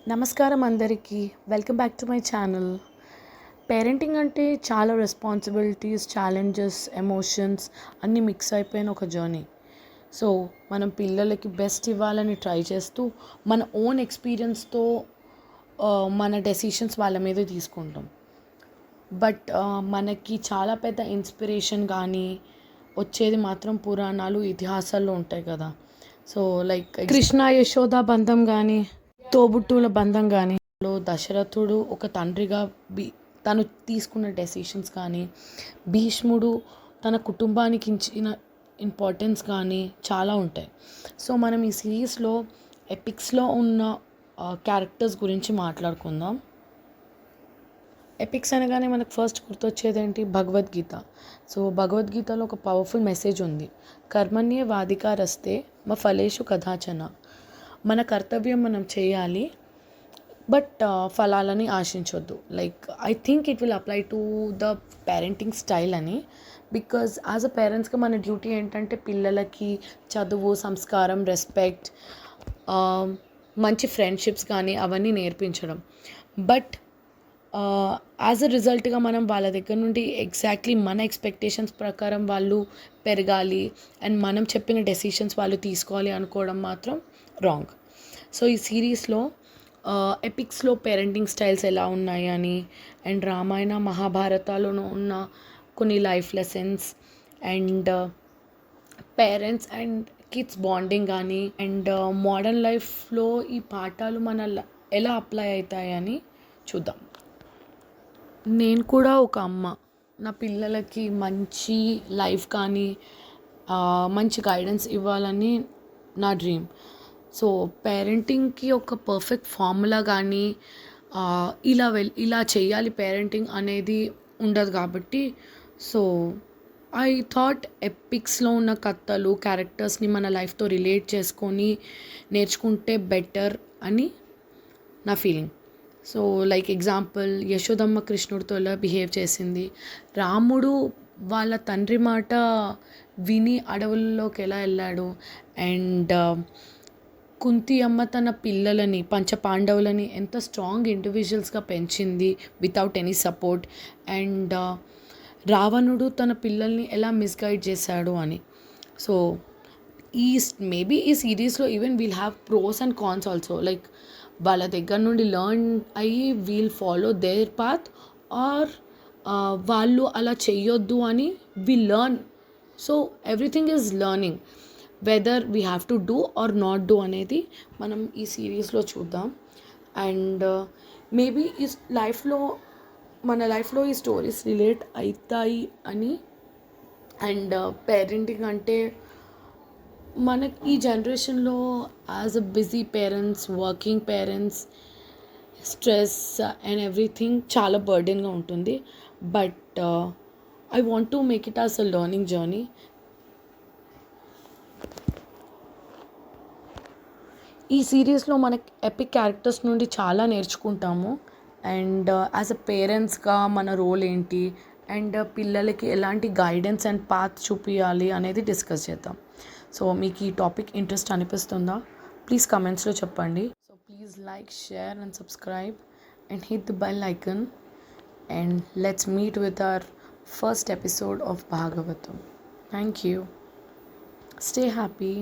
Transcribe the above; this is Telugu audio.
నమస్కారం అందరికీ. Welcome back to my channel. Parenting అంటే చాలా రెస్పాన్సిబిలిటీస్, ఛాలెంజెస్, ఎమోషన్స్ అన్నీ మిక్స్ అయిపోయిన ఒక జర్నీ. సో మనం పిల్లలకి బెస్ట్ ఇవ్వాలని ట్రై చేస్తూ మన ఓన్ ఎక్స్పీరియన్స్తో మన డెసిషన్స్ వాళ్ళ మీద తీసుకుంటాం. బట్ మనకి చాలా పెద్ద ఇన్స్పిరేషన్ కానీ వచ్చేది మాత్రం పురాణాలు, ఇతిహాసాల్లో ఉంటాయి కదా. సో లైక్ కృష్ణ యశోద బంధం కానీ, తోబుట్టువుల బంధం కానీ, దశరథుడు ఒక తండ్రిగా తను తీసుకున్న డెసిషన్స్ కానీ, భీష్ముడు తన కుటుంబానికి ఇచ్చిన ఇంపార్టెన్స్ కానీ చాలా ఉంటాయి. సో మనం ఈ సిరీస్లో ఎపిక్స్లో ఉన్న క్యారెక్టర్స్ గురించి మాట్లాడుకుందాం. ఎపిక్స్ అనగానే మనకు ఫస్ట్ గుర్తొచ్చేది ఏంటి? భగవద్గీత. సో భగవద్గీతలో ఒక పవర్ఫుల్ మెసేజ్ ఉంది. కర్మణ్యే వాధికారస్తే మా ఫలేషు కదాచన. మన కర్తవ్యం మనం చేయాలి, బట్ ఫలాలని ఆశించొద్దు. Like I think it will apply to the parenting style అని. బికాజ్ యాజ్ అ పేరెంట్స్గా మన డ్యూటీ ఏంటంటే పిల్లలకి చదువు, సంస్కారం, రెస్పెక్ట్, మంచి ఫ్రెండ్షిప్స్ కానీ అవన్నీ నేర్పించడం. బట్ యాజ్ అ రిజల్ట్గా మనం వాళ్ళ దగ్గర నుండి ఎగ్జాక్ట్లీ మన ఎక్స్పెక్టేషన్స్ ప్రకారం వాళ్ళు పెరగాలి అండ్ మనం చెప్పిన డెసిషన్స్ వాళ్ళు తీసుకోవాలి అనుకోవడం మాత్రం రాంగ్. సో ఈ సిరీస్లో ఎపిక్స్లో పేరెంటింగ్ స్టైల్స్ ఎలా ఉన్నాయి అని, అండ్ రామాయణ మహాభారతాలలో ఉన్న కొన్ని life lessons, and parents and kids bonding కానీ, అండ్ మోడర్న్ లైఫ్లో ఈ పాఠాలు ఎలా అప్లై అవుతాయని చూద్దాం. నేను కూడా ఒక అమ్మ. నా పిల్లలకి మంచి లైఫ్ కానీ మంచి గైడెన్స్ ఇవ్వాలని నా డ్రీమ్. సో పేరెంటింగ్కి ఒక పర్ఫెక్ట్ ఫార్ములా కానీ ఇలా చేయాలి పేరెంటింగ్ అనేది ఉండదు కాబట్టి, సో ఐ థాట్ ఎపిక్స్లో ఉన్న కథలు, క్యారెక్టర్స్ని మన లైఫ్తో రిలేట్ చేసుకొని నేర్చుకుంటే బెటర్ అని నా feeling. So like example, Yashodamma కృష్ణుడితో ఎలా బిహేవ్ చేసింది, రాముడు వాళ్ళ తండ్రి మాట విని అడవుల్లోకి ఎలా వెళ్ళాడు, అండ్ కుంతి అమ్మ తన పిల్లలని, పంచపాండవులని ఎంత స్ట్రాంగ్ ఇండివిజువల్స్గా పెంచింది వితౌట్ ఎనీ సపోర్ట్, అండ్ రావణుడు తన పిల్లల్ని ఎలా మిస్గైడ్ చేశాడు అని. సో మేబీ ఈ సిరీస్లో even we'll have pros and cons also. Like వాళ్ళ దగ్గర నుండి లర్న్ అయ్యి we'll follow their path, or వాళ్ళు అలా చెయ్యొద్దు అని we'll learn. So everything is learning, whether we have to do or not do అనేది మనం ఈ సిరీస్లో చూద్దాం. అండ్ మేబీ ఈ మన లైఫ్లో ఈ స్టోరీస్ రిలేట్ అవుతాయి అని. అండ్ పేరెంటింగ్ అంటే మనకి ఈ జనరేషన్లో as a busy parents, working parents, stress and everything చాలా బర్డెన్గా ఉంటుంది. But I want to make it as a learning journey. ఈ సిరీస్లో మనకి ఎపిక్ క్యారెక్టర్స్ నుండి చాలా నేర్చుకుంటాము. అండ్ యాజ్ అ పేరెంట్స్గా మన రోల్ ఏంటి, అండ్ పిల్లలకి ఎలాంటి గైడెన్స్ అండ్ పాత్ చూపించాలి అనేది డిస్కస్ చేద్దాం. సో మీకు ఈ టాపిక్ ఇంట్రెస్ట్ అనిపిస్తుందా? ప్లీజ్ కమెంట్స్లో చెప్పండి. So please like, share and subscribe and hit the bell icon. And let's meet with our first episode of Bhagavatam. Thank you. Stay happy.